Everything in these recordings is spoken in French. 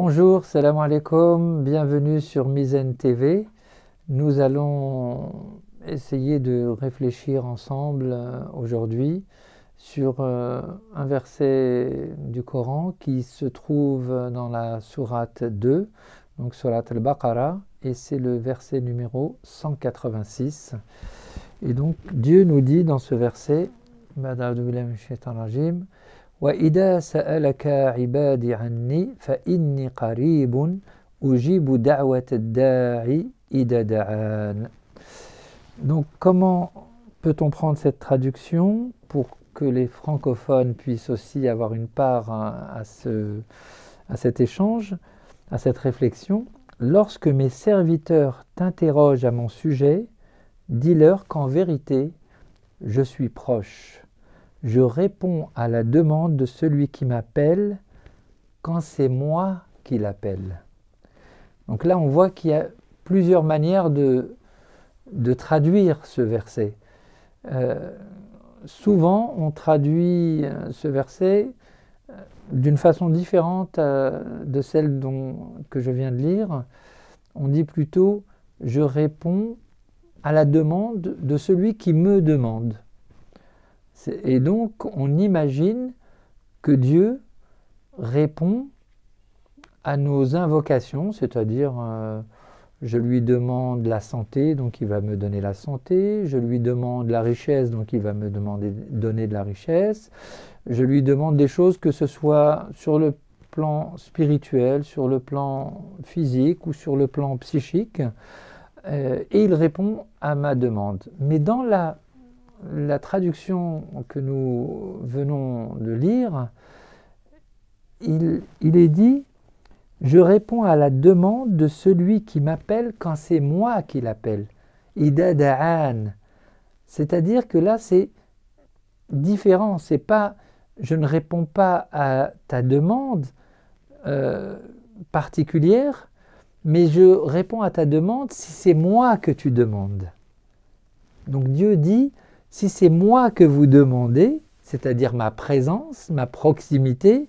Bonjour, salam alaikum, bienvenue sur Mizan TV. Nous allons essayer de réfléchir ensemble aujourd'hui sur un verset du Coran qui se trouve dans la sourate 2, donc sourate al-Baqarah, et c'est le verset numéro 186. Et donc Dieu nous dit dans ce verset, وَإِذَا سَأَلَكَ عِبَادِي عَنِّي فَإِنِّي قَرِيبٌ أُجِيبُ دَعْوَةَ الدَّاعِ إِذَا دَعَانِ. Donc comment peut-on prendre cette traduction pour que les francophones puissent aussi avoir une part à cet échange, à cette réflexion? Lorsque mes serviteurs t'interrogent à mon sujet, dis-leur qu'en vérité, je suis proche. Je réponds à la demande de celui qui m'appelle quand c'est moi qui l'appelle. Donc là, on voit qu'il y a plusieurs manières de traduire ce verset. Souvent, on traduit ce verset d'une façon différente de celle que je viens de lire. On dit plutôt « je réponds à la demande de celui qui me demande ». Et donc, on imagine que Dieu répond à nos invocations, c'est-à-dire je lui demande la santé, donc il va me donner la santé, je lui demande la richesse, donc il va me donner de la richesse, je lui demande des choses, que ce soit sur le plan spirituel, sur le plan physique ou sur le plan psychique, et il répond à ma demande. Mais dans la traduction que nous venons de lire, il est dit « Je réponds à la demande de celui qui m'appelle quand c'est moi qui l'appelle. » Ida da'an. C'est-à-dire que là, c'est différent. C'est pas, je ne réponds pas à ta demande particulière, mais je réponds à ta demande si c'est moi que tu demandes. Donc Dieu dit, si c'est moi que vous demandez, c'est-à-dire ma présence, ma proximité,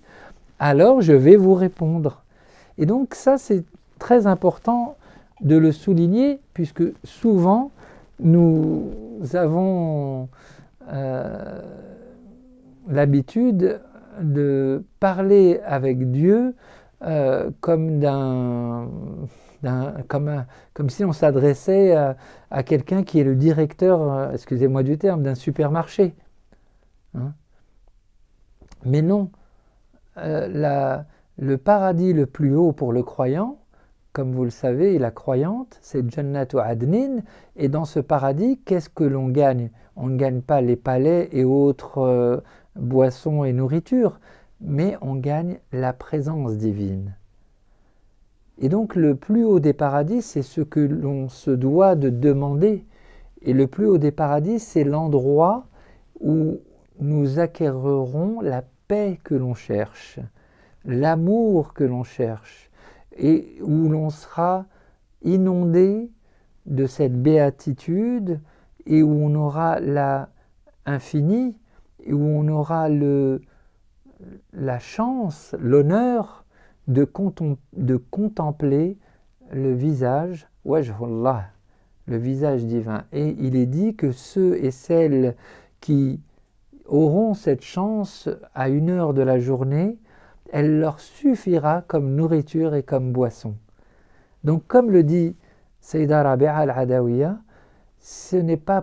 alors je vais vous répondre. Et donc ça, c'est très important de le souligner, puisque souvent, nous avons l'habitude de parler avec Dieu comme si on s'adressait à quelqu'un qui est le directeur, excusez-moi du terme, d'un supermarché. Hein? Mais non, le paradis le plus haut pour le croyant, comme vous le savez, et la croyante, c'est Jannatu Adnin, et dans ce paradis, qu'est-ce que l'on gagne? On ne gagne pas les palais et autres boissons et nourritures, mais on gagne la présence divine. Et donc le plus haut des paradis, c'est ce que l'on se doit de demander. Et le plus haut des paradis, c'est l'endroit où nous acquérerons la paix que l'on cherche, l'amour que l'on cherche, et où l'on sera inondé de cette béatitude, et où on aura l'infini, et où on aura la chance, l'honneur de contempler le visage, wajhullah, le visage divin. Et il est dit que ceux et celles qui auront cette chance à 1 heure de la journée, elle leur suffira comme nourriture et comme boisson. Donc comme le dit Sayyida Rabi'a al-Adawiya, ce n'est pas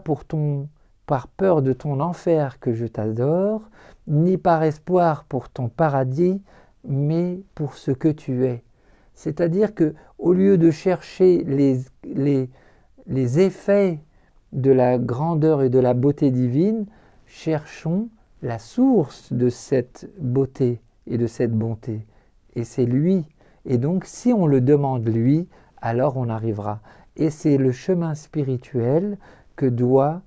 par peur de ton enfer que je t'adore, ni par espoir pour ton paradis, mais pour ce que tu es. C'est-à-dire que au lieu de chercher les effets de la grandeur et de la beauté divine, cherchons la source de cette beauté et de cette bonté. Et c'est lui. Et donc si on le demande lui, alors on arrivera. Et c'est le chemin spirituel que devrait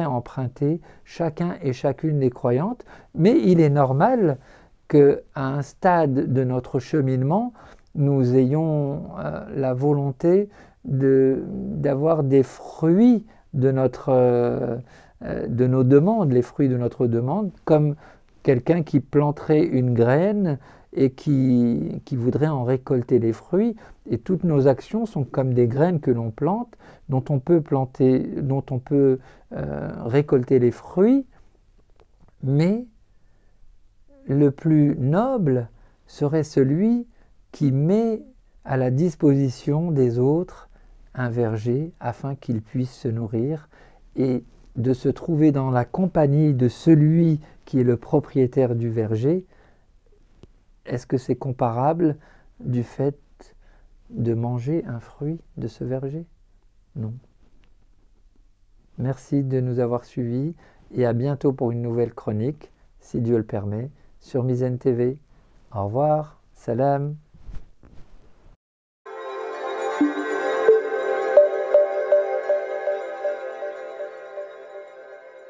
emprunter chacun et chacune des croyantes. Mais il est normal qu'à un stade de notre cheminement, nous ayons la volonté d'avoir des fruits de nos demandes, les fruits de notre demande, comme quelqu'un qui planterait une graine et qui voudrait en récolter les fruits. Et toutes nos actions sont comme des graines que l'on plante, dont on peut récolter les fruits, mais le plus noble serait celui qui met à la disposition des autres un verger afin qu'ils puissent se nourrir, et de se trouver dans la compagnie de celui qui est le propriétaire du verger. Est-ce que c'est comparable du fait de manger un fruit de ce verger? Non. Merci de nous avoir suivis et à bientôt pour une nouvelle chronique, si Dieu le permet, sur Mizzen TV. Au revoir, salam.